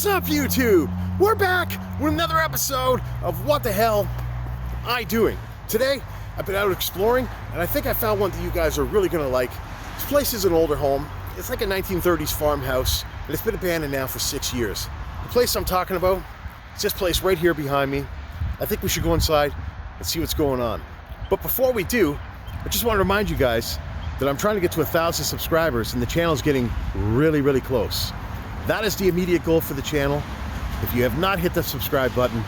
What's up, YouTube? We're back with another episode of What the Hell I Doing. Today, I've been out exploring, and I think I found one that you guys are really gonna like. This place is an older home. It's like a 1930s farmhouse, and it's been abandoned now for 6 years. The place I'm talking about is this place right here behind me. I think we should go inside and see what's going on. But before we do, I just want to remind you guys that I'm trying to get to 1,000 subscribers, and the channel's getting really, really close. That is the immediate goal for the channel. If you have not hit the subscribe button,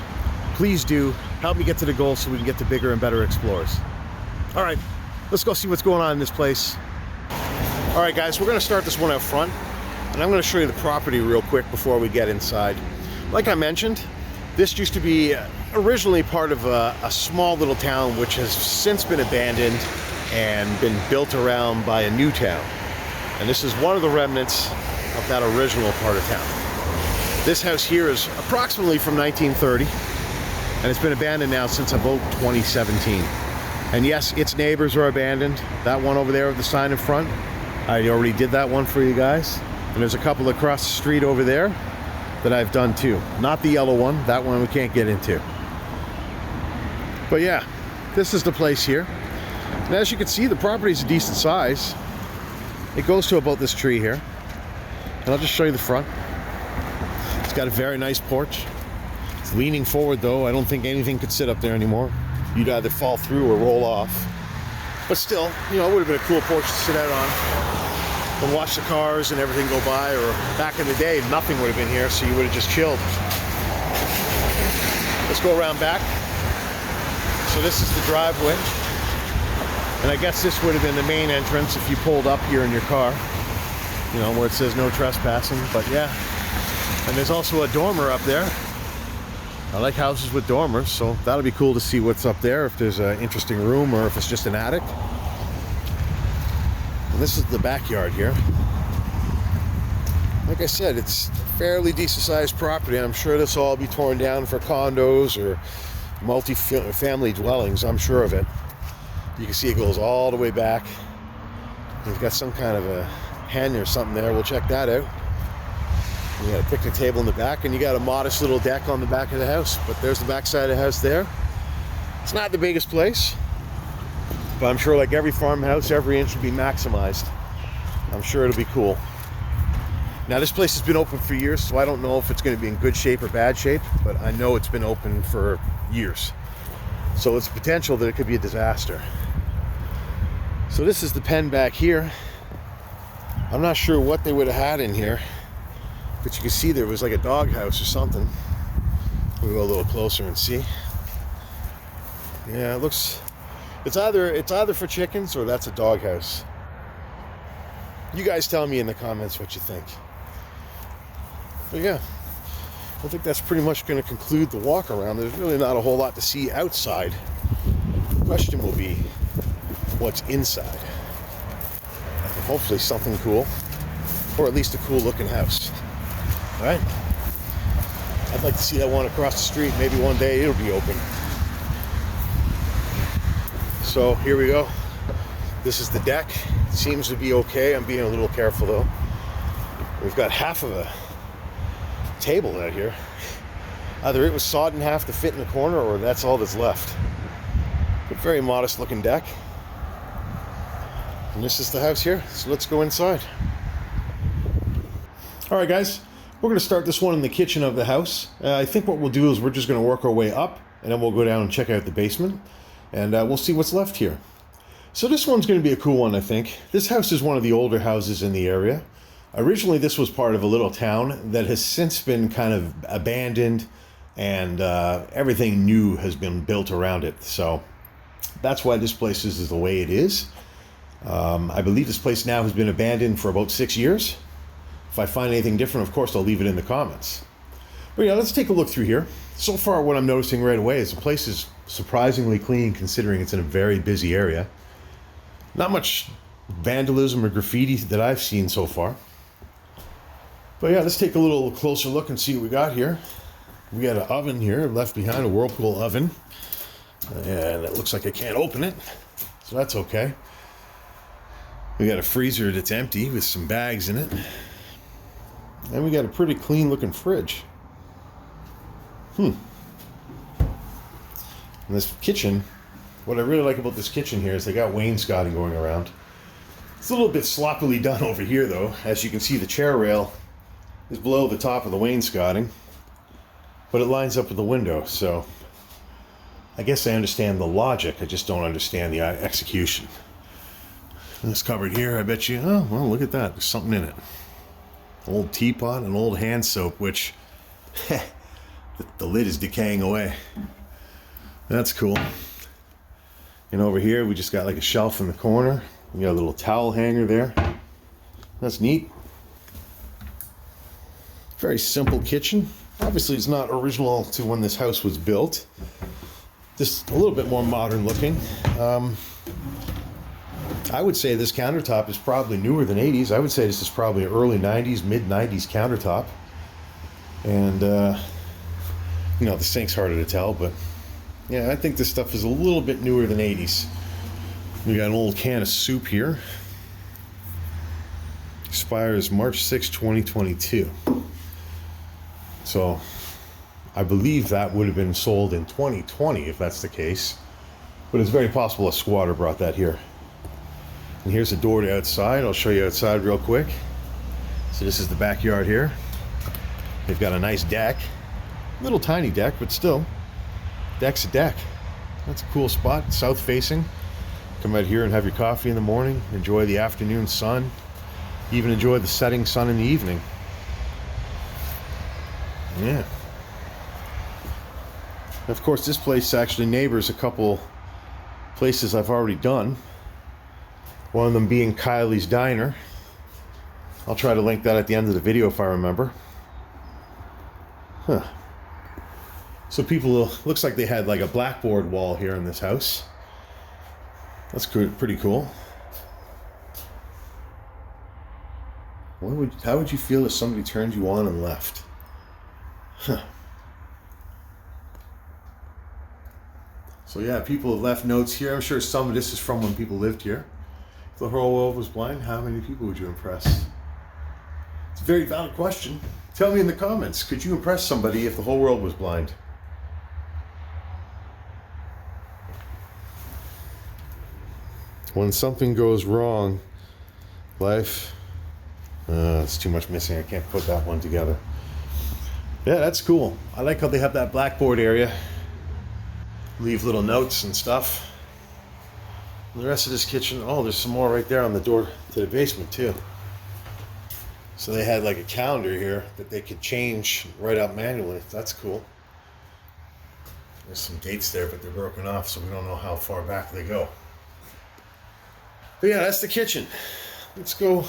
please do. Help me get to the goal so we can get to bigger and better explorers. All right, let's go see what's going on in this place. All right, guys, we're gonna start this one out front, and I'm gonna show you the property real quick before we get inside. Like I mentioned, this used to be originally part of a small little town which has since been abandoned and been built around by a new town. And this is one of the remnants of that original part of town. This house here is approximately from 1930, and it's been abandoned now since about 2017. And yes, its neighbors are abandoned. That one over there with the sign in front, I already did that one for you guys. And there's a couple across the street over there that I've done too. Not the yellow one, that one we can't get into. But yeah, this is the place here. And as you can see, the property is a decent size. It goes to about this tree here. And I'll just show you the front. It's got a very nice porch. It's leaning forward though. I don't think anything could sit up there anymore. You'd either fall through or roll off. But still, you know, it would have been a cool porch to sit out on and watch the cars and everything go by. Or back in the day, nothing would have been here, so you would have just chilled. Let's go around back. So this is the driveway. And I guess this would have been the main entrance if you pulled up here in your car. You know, where it says no trespassing, but yeah. And there's also a dormer up there. I like houses with dormers, so that'll be cool to see what's up there, if there's an interesting room or if it's just an attic. And this is the backyard here. Like I said, it's fairly decent sized property. I'm sure this will all be torn down for condos or multi-family dwellings, I'm sure of it. You can see it goes all the way back. We've got some kind of a hen or something there. We'll check that out. You got a picnic table in the back, and you got a modest little deck on the back of the house. But there's the back side of the house there. It's not the biggest place, but I'm sure like every farmhouse, every inch will be maximized. I'm sure it'll be cool. Now this place has been open for years, so I don't know if it's going to be in good shape or bad shape, but I know it's been open for years. So it's potential that it could be a disaster. So this is the pen back here. I'm not sure what they would have had in here, but you can see there was like a dog house or something. We'll go a little closer and see. Yeah, it looks, it's either for chickens or that's a dog house. You guys tell me in the comments what you think. But yeah, I think that's pretty much going to conclude the walk around. There's really not a whole lot to see outside. The question will be, what's inside? Hopefully something cool, or at least a cool looking house. All right, I'd like to see that one across the street. Maybe one day it'll be open. So here we go. This is the deck. It seems to be okay. I'm being a little careful though. We've got half of a table out here. Either it was sawed in half to fit in the corner, or that's all that's left. But very modest looking deck. And this is the house here, so let's go inside. All right, guys, we're going to start this one in the kitchen of the house. I think what we'll do is we're just going to work our way up, and then we'll go down and check out the basement, and we'll see what's left here. So this one's going to be a cool one, I think. This house is one of the older houses in the area. Originally, this was part of a little town that has since been kind of abandoned, and everything new has been built around it. So that's why this place is the way it is. I believe this place now has been abandoned for about 6 years. If I find anything different, of course, I'll leave it in the comments. But yeah, let's take a look through here. So far, what I'm noticing right away is the place is surprisingly clean considering it's in a very busy area. Not much vandalism or graffiti that I've seen so far. But yeah, let's take a little closer look and see what we got here. We got an oven here left behind, a Whirlpool oven. And it looks like I can't open it, so that's okay. We got a freezer that's empty with some bags in it. And we got a pretty clean looking fridge. And this kitchen, what I really like about this kitchen here is they got wainscoting going around. It's a little bit sloppily done over here though. As you can see, the chair rail is below the top of the wainscoting, but it lines up with the window, so I guess I understand the logic, I just don't understand the execution. And this cupboard here, I bet you, oh, well, look at that, there's something in it. Old teapot and old hand soap, which the lid is decaying away. That's cool. And over here, we just got like a shelf in the corner. We got a little towel hanger there. That's neat. Very simple kitchen. Obviously, it's not original to when this house was built. Just a little bit more modern looking. I would say this countertop is probably newer than 80s. I would say this is probably early 90s, mid 90s countertop. And, you know, the sink's harder to tell, but yeah, I think this stuff is a little bit newer than 80s. We got an old can of soup here. Expires March 6, 2022. So I believe that would have been sold in 2020 if that's the case. But it's very possible a squatter brought that here. And here's the door to outside. I'll show you outside real quick. So this is the backyard here. They've got a nice deck. Little tiny deck, but still. Deck's a deck. That's a cool spot, south facing. Come out here and have your coffee in the morning. Enjoy the afternoon sun. Even enjoy the setting sun in the evening. Yeah. Of course, this place actually neighbors a couple places I've already done. One of them being Kylie's Diner. I'll try to link that at the end of the video if I remember. Huh. So people, looks like they had like a Blackboard Wall here in this house. That's pretty cool. How would you feel if somebody turned you on and left? Huh. So yeah, people have left notes here. I'm sure some of this is from when people lived here. If the whole world was blind, how many people would you impress? It's a very valid question. Tell me in the comments, could you impress somebody if the whole world was blind? When something goes wrong, life, it's too much missing. I can't put that one together. Yeah, that's cool. I like how they have that blackboard area. Leave little notes and stuff. And the rest of this kitchen, oh, there's some more right there on the door to the basement too. So they had like a calendar here that they could change right out manually. That's cool. There's some dates there, but they're broken off, so we don't know how far back they go. But yeah, that's the kitchen. Let's go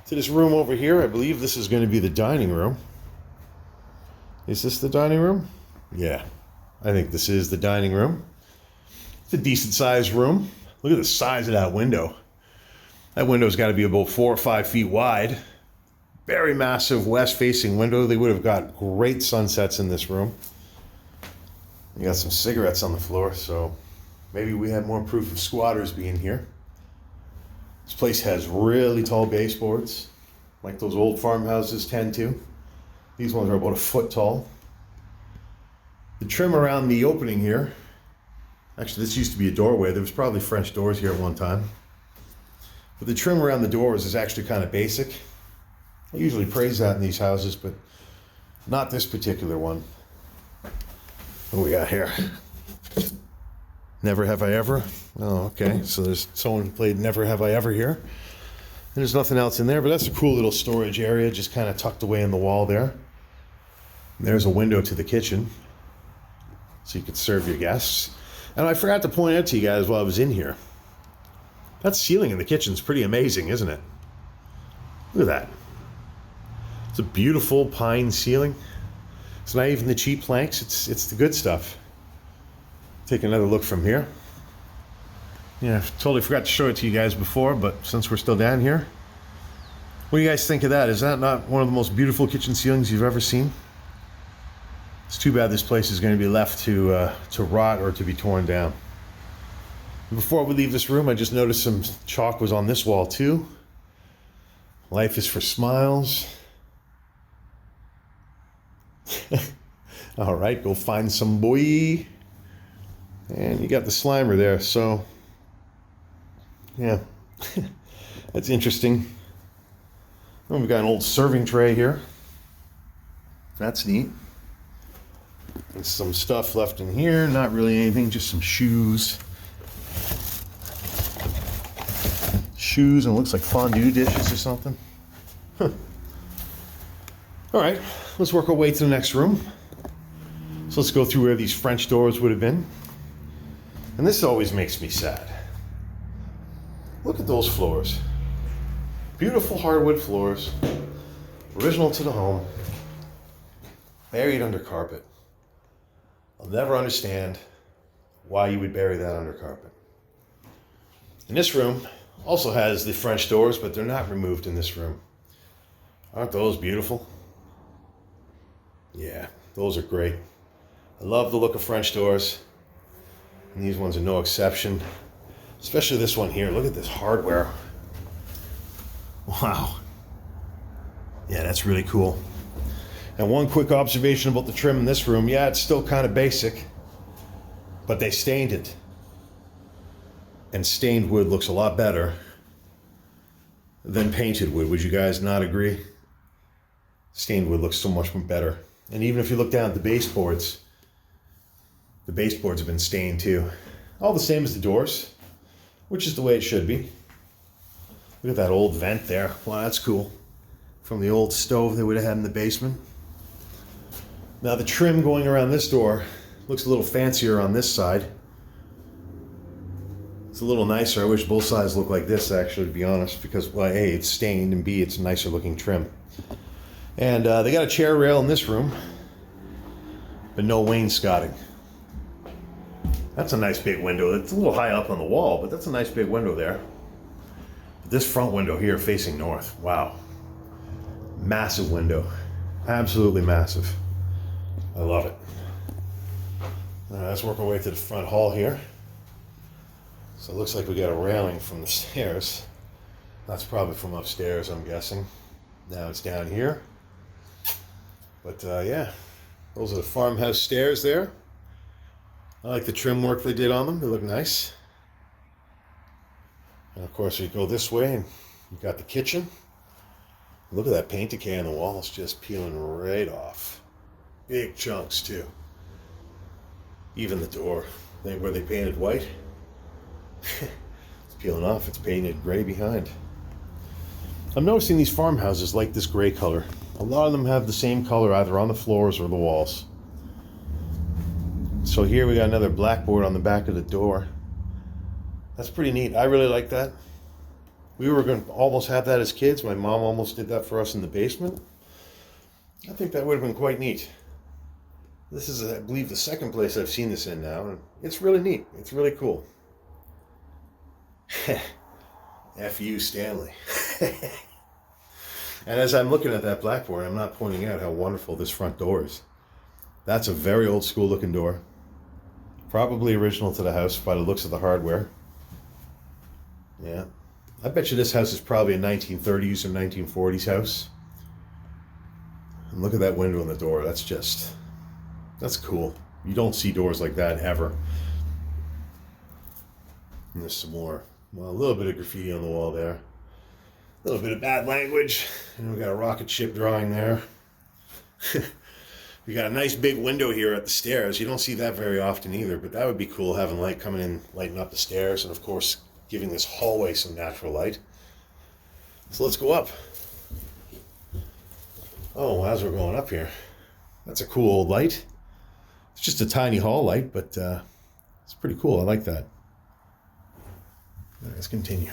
to this room over here. I believe this is going to be the dining room. Is this the dining room? Yeah, I think this is the dining room. It's a decent sized room. Look at the size of that window. That window's got to be about 4 or 5 feet wide. Very massive west facing window. They would have got great sunsets in this room. You got some cigarettes on the floor, so maybe we have more proof of squatters being here. This place has really tall baseboards, like those old farmhouses tend to. These ones are about a foot tall. The trim around the opening here, actually this used to be a doorway. There was probably French doors here at one time. But the trim around the doors is actually kind of basic. I usually praise that in these houses, but not this particular one. What do we got here? Never Have I Ever. Oh, okay. So there's someone who played Never Have I Ever here. There's nothing else in there, but that's a cool little storage area, just kind of tucked away in the wall there. And there's a window to the kitchen, so you could serve your guests. And I forgot to point out to you guys while I was in here, that ceiling in the kitchen is pretty amazing, isn't it? Look at that. It's a beautiful pine ceiling. It's not even the cheap planks, it's the good stuff. Take another look from here. Yeah, totally forgot to show it to you guys before, but since we're still down here, what do you guys think of that? Is that not one of the most beautiful kitchen ceilings you've ever seen? It's too bad this place is going to be left to rot or to be torn down. Before we leave this room, I just noticed some chalk was on this wall too. Life is for smiles. All right, go find some boy. And you got the Slimer there, so yeah, that's interesting. Oh, we've got an old serving tray here. That's neat. And some stuff left in here, not really anything, just some shoes. Shoes, and it looks like fondue dishes or something. Huh. All right, let's work our way to the next room. So let's go through where these French doors would have been. And this always makes me sad. Look at those floors. Beautiful hardwood floors, original to the home, buried under carpet. I'll never understand why you would bury that under carpet. And this room also has the French doors, but they're not removed in this room. Aren't those beautiful? Yeah, those are great. I love the look of French doors, and these ones are no exception. Especially this one here. Look at this hardware. Wow. Yeah, that's really cool. And one quick observation about the trim in this room. Yeah, it's still kind of basic, but they stained it. And stained wood looks a lot better than painted wood. Would you guys not agree? Stained wood looks so much better. And even if you look down at the baseboards have been stained too. All the same as the doors, which is the way it should be. Look at that old vent there. Wow, that's cool. From the old stove they would have had in the basement. Now the trim going around this door looks a little fancier on this side. It's a little nicer. I wish both sides looked like this, actually, to be honest, because, well, A, it's stained, and B, it's a nicer looking trim. And they got a chair rail in this room, but no wainscoting. That's a nice big window. It's a little high up on the wall, but that's a nice big window there. This front window here facing north, wow. Massive window. Absolutely massive. I love it. Let's work our way to the front hall here. So it looks like we got a railing from the stairs. That's probably from upstairs, I'm guessing. Now it's down here. But yeah, those are the farmhouse stairs there. I like the trim work they did on them. They look nice. And of course, we go this way and you've got the kitchen. Look at that paint decay on the walls, just peeling right off. Big chunks too. Even the door, where they painted white, it's peeling off. It's painted gray behind. I'm noticing these farmhouses like this gray color. A lot of them have the same color either on the floors or the walls. So here we got another blackboard on the back of the door. That's pretty neat. I really like that. We were going to almost have that as kids. My mom almost did that for us in the basement. I think that would have been quite neat. This is, I believe, the second place I've seen this in now, and it's really neat. It's really cool. F you, Stanley. And as I'm looking at that blackboard, I'm not pointing out how wonderful this front door is. That's a very old school looking door. Probably original to the house by the looks of the hardware. Yeah. I bet you this house is probably a 1930s or 1940s house. And look at that window in the door. That's cool. You don't see doors like that ever. And there's some more. Well, a little bit of graffiti on the wall there. A little bit of bad language. And we got a rocket ship drawing there. We got a nice big window here at the stairs. You don't see that very often either, but that would be cool, having light coming in, lighting up the stairs, and of course, giving this hallway some natural light. So let's go up. Oh, as we're going up here, that's a cool old light. It's just a tiny hall light, but it's pretty cool. I like that. Let's continue.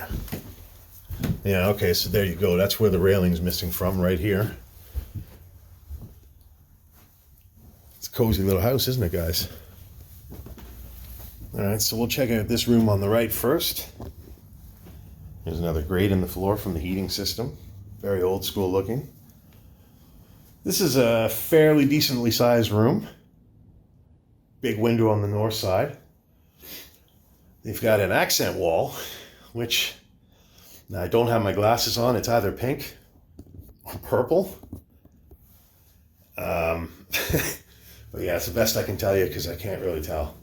Yeah, okay, so there you go. That's where the railing's missing from, right here. It's a cozy little house, isn't it, guys? All right, so we'll check out this room on the right first. There's another grate in the floor from the heating system. Very old school looking. This is a fairly decently sized room. Big window on the north side. They've got an accent wall, which now I don't have my glasses on. It's either pink or purple. But yeah, it's the best I can tell you because I can't really tell.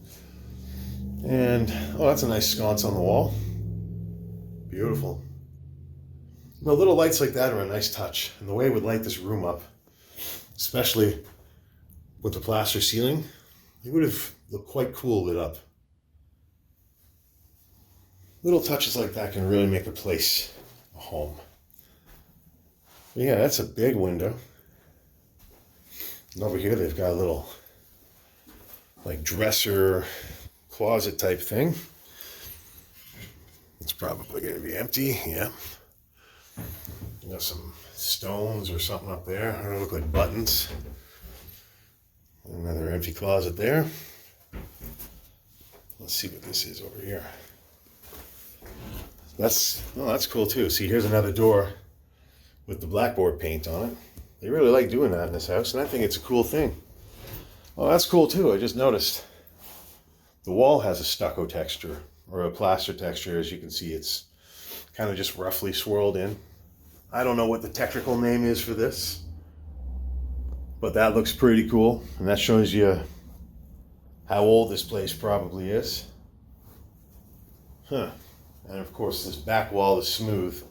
And, oh, that's a nice sconce on the wall. Beautiful. You know, little lights like that are a nice touch. And the way it would light this room up, especially with the plaster ceiling, it would have looked quite cool lit up. Little touches like that can really make a place a home. But yeah, that's a big window. And over here they've got a little like dresser closet type thing. It's probably going to be empty, yeah. You got some stones or something up there. They look like buttons. Another empty closet there. Let's see what this is over here. That's cool too. See, here's another door with the blackboard paint on it. They really like doing that in this house, and I think it's a cool thing. Oh, that's cool too. I just noticed the wall has a stucco texture or a plaster texture. As you can see, it's kind of just roughly swirled in. I don't know what the technical name is for this, but that looks pretty cool, and that shows you how old this place probably is. Huh. And of course, this back wall is smooth,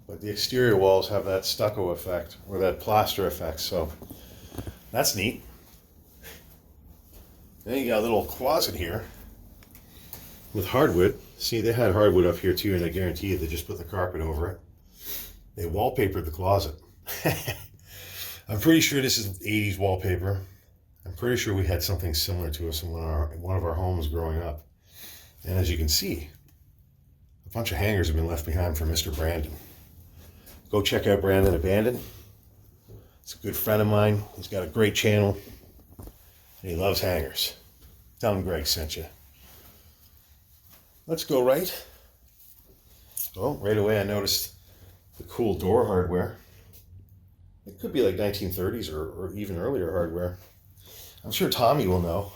but the exterior walls have that stucco effect or that plaster effect, so that's neat. Then you got a little closet here with hardwood. See, they had hardwood up here too, and I guarantee you they just put the carpet over it. They wallpapered the closet. I'm pretty sure this is 80s wallpaper. I'm pretty sure we had something similar to us in one of our homes growing up. And as you can see, a bunch of hangers have been left behind for Mr. Brandon. Go check out Brandon Abandoned. It's a good friend of mine. He's got a great channel, and he loves hangers. Tell him Greg sent you. Let's go right. Oh, right away I noticed the cool door hardware. It could be like 1930s or even earlier hardware. I'm sure Tommy will know.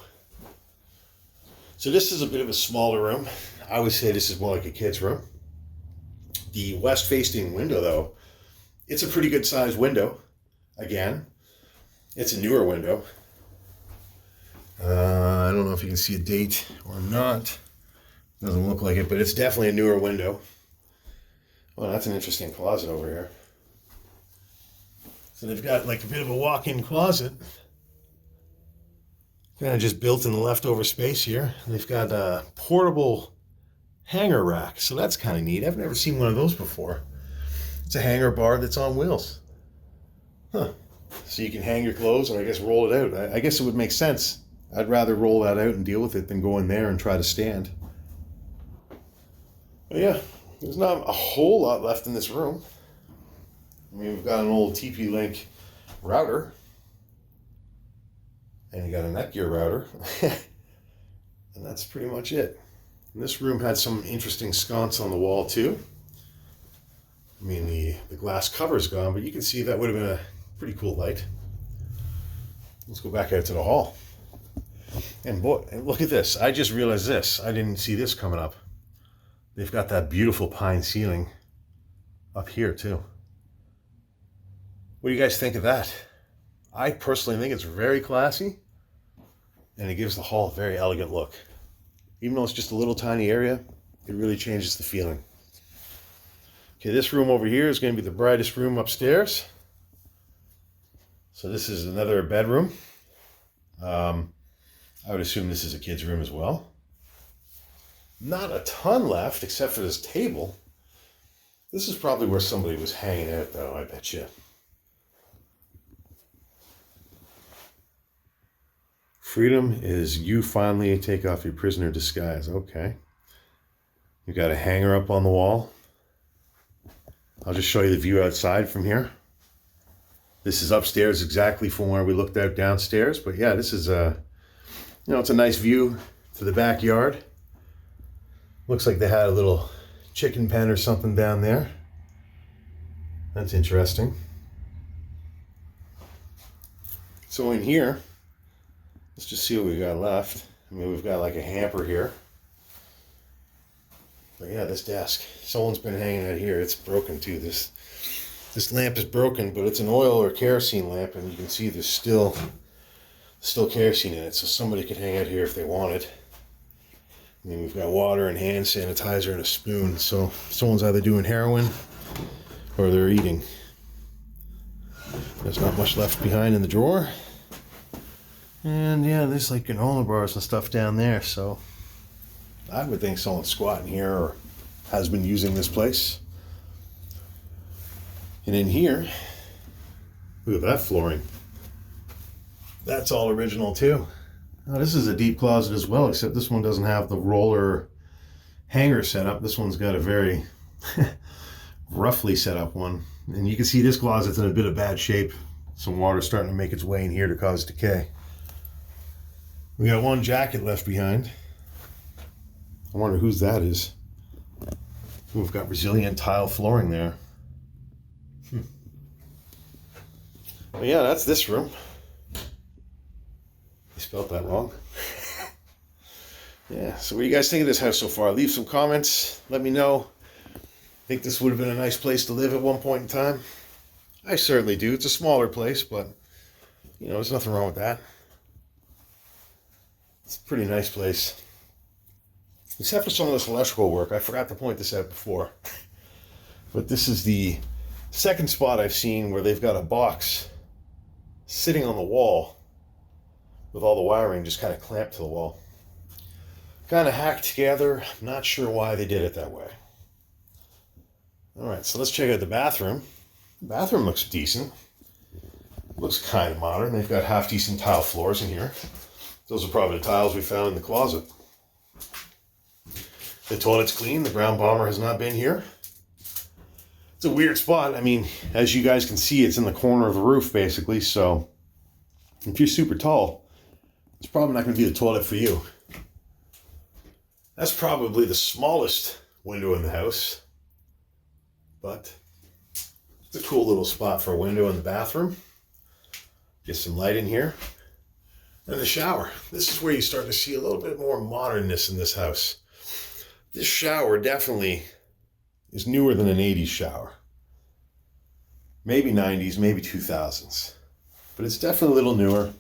So this is a bit of a smaller room. I would say this is more like a kid's room. The west-facing window, though, it's a pretty good sized window. Again, it's a newer window. I don't know if you can see a date or not. Doesn't look like it, but it's definitely a newer window. Well, that's an interesting closet over here. So they've got like a bit of a walk-in closet. Kind of just built in the leftover space here. They've got a portable hanger rack, so that's kind of neat. I've never seen one of those before. It's a hanger bar that's on wheels. Huh. So you can hang your clothes and I guess roll it out. I guess it would make sense. I'd rather roll that out and deal with it than go in there and try to stand. But yeah, there's not a whole lot left in this room. I mean, we've got an old TP-Link router. And you got a Netgear router. And that's pretty much it. And this room had some interesting sconce on the wall too. I mean, the glass cover's gone, but you can see that would have been a pretty cool light. Let's go back out to the hall. And boy, look at this. I just realized this. I didn't see this coming up. They've got that beautiful pine ceiling up here too. What do you guys think of that? I personally think it's very classy, and it gives the hall a very elegant look. Even though it's just a little tiny area, it really changes the feeling. Okay, this room over here is going to be the brightest room upstairs. So this is another bedroom. I would assume this is a kid's room as well. Not a ton left except for this table. This is probably where somebody was hanging out though, I bet you. Freedom is you finally take off your prisoner disguise. Okay. You got a hanger up on the wall. I'll just show you the view outside from here. This is upstairs exactly from where we looked out downstairs. But yeah, this is it's a nice view to the backyard. Looks like they had a little chicken pen or something down there. That's interesting. So in here, let's just see what we got left. I mean, we've got like a hamper here. But yeah, this desk, someone's been hanging out here. It's broken too. This lamp is broken, but it's an oil or kerosene lamp, and you can see there's still kerosene in it, so somebody could hang out here if they wanted. I mean, we've got water and hand sanitizer and a spoon, so someone's either doing heroin or they're eating. There's not much left behind in the drawer. And yeah, there's like granola bars and stuff down there, so I would think someone's squatting here or has been using this place. And in here, look at that flooring. That's all original too. Now, this is a deep closet as well, except this one doesn't have the roller hanger setup. This one's got a very roughly set up one. And you can see this closet's in a bit of bad shape. Some water's starting to make its way in here to cause decay. We got one jacket left behind. I wonder whose that is. We've got resilient tile flooring there. But yeah, that's this room. You spelled that wrong. Yeah, so what do you guys think of this house so far? Leave some comments. Let me know. I think this would have been a nice place to live at one point in time. I certainly do. It's a smaller place, but you know, there's nothing wrong with that. It's a pretty nice place. Except for some of this electrical work. I forgot to point this out before. But this is the second spot I've seen where they've got a box sitting on the wall with all the wiring just kind of clamped to the wall. Kind of hacked together. I'm not sure why they did it that way. Alright, so let's check out the bathroom. The bathroom looks decent. Looks kind of modern. They've got half decent tile floors in here. Those are probably the tiles we found in the closet. The toilet's clean. The ground bomber has not been here. It's a weird spot. I mean, as you guys can see, it's in the corner of the roof, basically. So, if you're super tall, it's probably not going to be the toilet for you. That's probably the smallest window in the house. But it's a cool little spot for a window in the bathroom. Get some light in here. And the shower. This is where you start to see a little bit more modernness in this house. This shower definitely is newer than an 80s shower. Maybe 90s, maybe 2000s. But it's definitely a little newer.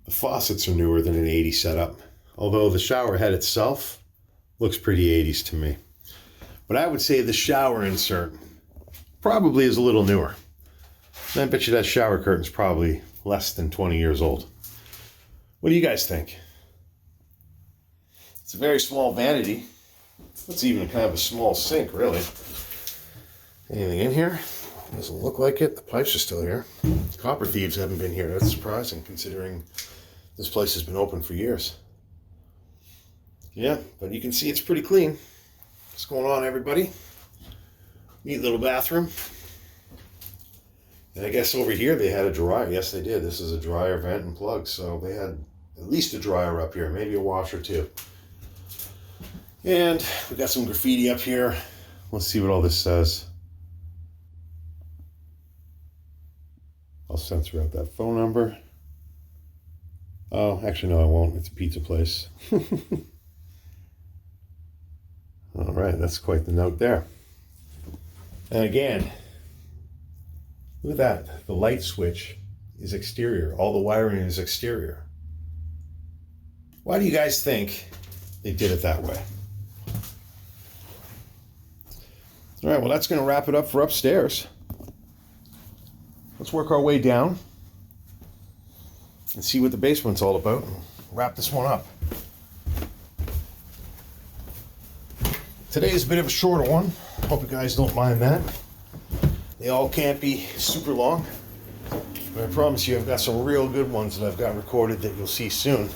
The faucets are newer than an 80s setup. Although the shower head itself looks pretty 80s to me. But I would say the shower insert probably is a little newer. I bet you that shower curtain's probably less than 20 years old. What do you guys think? It's a very small vanity. It's even kind of a small sink, really. Anything in here? Doesn't look like it. The pipes are still here. Copper thieves haven't been here. That's surprising, considering this place has been open for years. Yeah, but you can see it's pretty clean. What's going on, everybody? Neat little bathroom. And I guess over here they had a dryer. Yes, they did. This is a dryer, vent, and plug. So they had at least a dryer up here, maybe a washer too. And we got some graffiti up here. Let's see what all this says. I'll censor out that phone number. Oh, actually, no, I won't. It's a pizza place. All right, that's quite the note there. And again, look at that. The light switch is exterior. All the wiring is exterior. Why do you guys think they did it that way? All right, well, that's going to wrap it up for upstairs. Let's work our way down and see what the basement's all about and wrap this one up. Today is a bit of a shorter one. Hope you guys don't mind that. They all can't be super long, but I promise you I've got some real good ones that I've got recorded that you'll see soon,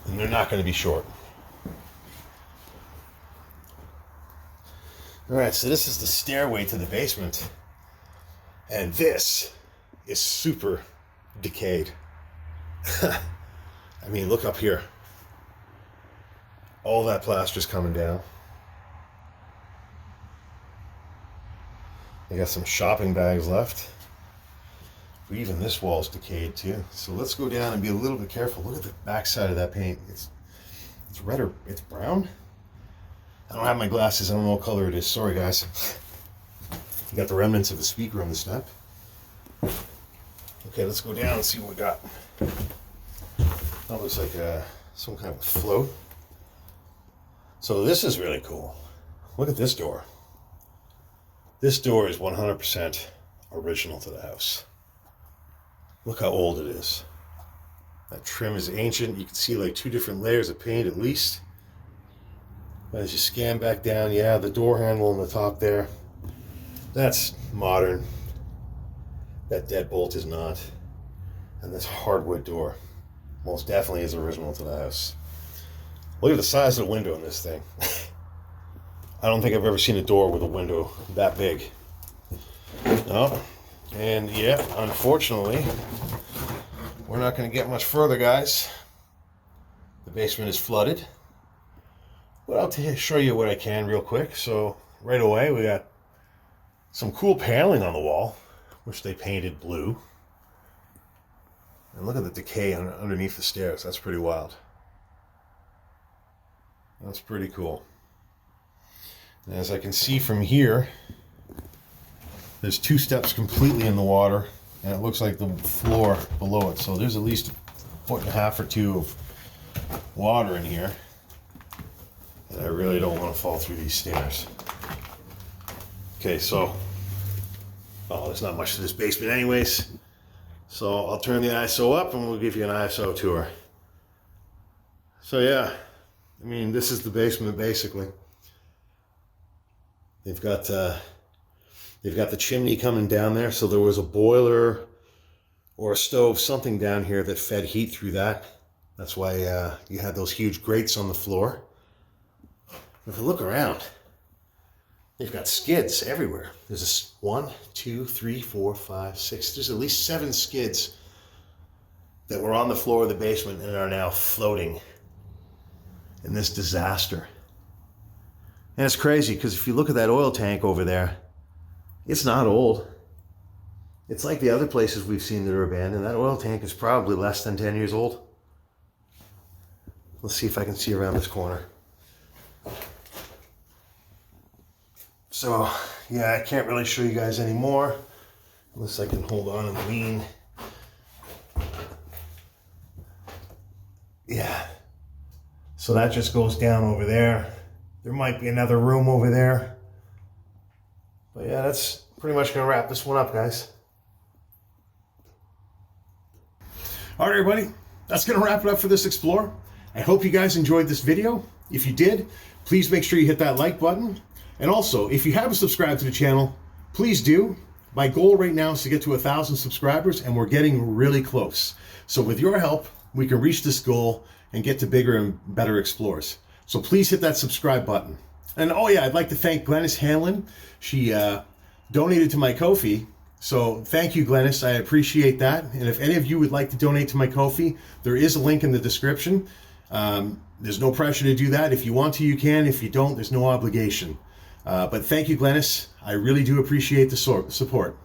and they're not going to be short. Alright, so this is the stairway to the basement, and this is super decayed. I mean, look up here. All that plaster's coming down. I got some shopping bags left. But even this wall's decayed too. So let's go down and be a little bit careful. Look at the back side of that paint. It's red or it's brown. I don't have my glasses. I don't know what color it is. Sorry, guys. You got the remnants of a speaker on the step. Okay, let's go down and see what we got. That looks like some kind of float. So this is really cool. Look at this door. This door is 100% original to the house. Look how old it is. That trim is ancient. You can see like 2 different layers of paint at least. As you scan back down, yeah, the door handle on the top there, that's modern. That deadbolt is not. And this hardwood door most definitely is original to the house. Look at the size of the window in this thing. I don't think I've ever seen a door with a window that big. No. And yeah, unfortunately, we're not going to get much further, guys. The basement is flooded. But I'll show you what I can real quick. So right away, we got some cool paneling on the wall, which they painted blue. And look at the decay underneath the stairs. That's pretty wild. That's pretty cool. And as I can see from here, there's 2 steps completely in the water, and it looks like the floor below it. So there's at least 1.5 or 2 of water in here. And I really don't want to fall through these stairs. Okay, so, there's not much to this basement anyways. So I'll turn the ISO up and we'll give you an ISO tour. So yeah, I mean, this is the basement basically. They've got the chimney coming down there. So there was a boiler or a stove, something down here that fed heat through that. That's why you had those huge grates on the floor. If you look around, they've got skids everywhere. There's 1, 2, 3, 4, 5, 6. There's at least 7 skids that were on the floor of the basement and are now floating in this disaster. And it's crazy because if you look at that oil tank over there, it's not old. It's like the other places we've seen that are abandoned. That oil tank is probably less than 10 years old. Let's see if I can see around this corner. So, yeah, I can't really show you guys anymore unless I can hold on and lean. Yeah. So that just goes down over there. There might be another room over there. But yeah, that's pretty much going to wrap this one up, guys. All right, everybody. That's going to wrap it up for this Explore. I hope you guys enjoyed this video. If you did, please make sure you hit that like button. And also, if you haven't subscribed to the channel, please do. My goal right now is to get to 1,000 subscribers, and we're getting really close. So with your help, we can reach this goal and get to bigger and better Explores. So please hit that subscribe button. And oh yeah, I'd like to thank Glennis Hanlon. She donated to my Ko-fi. So thank you, Glennis. I appreciate that. And if any of you would like to donate to my Ko-fi, there is a link in the description. There's no pressure to do that. If you want to, you can. If you don't, there's no obligation. But thank you, Glennis. I really do appreciate the support.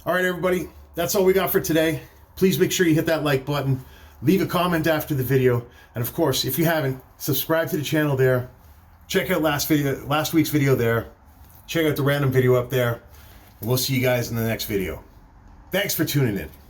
All right, everybody. That's all we got for today. Please make sure you hit that like button. Leave a comment after the video. And of course, if you haven't, subscribe to the channel there. Check out last week's video there. Check out the random video up there. And we'll see you guys in the next video. Thanks for tuning in.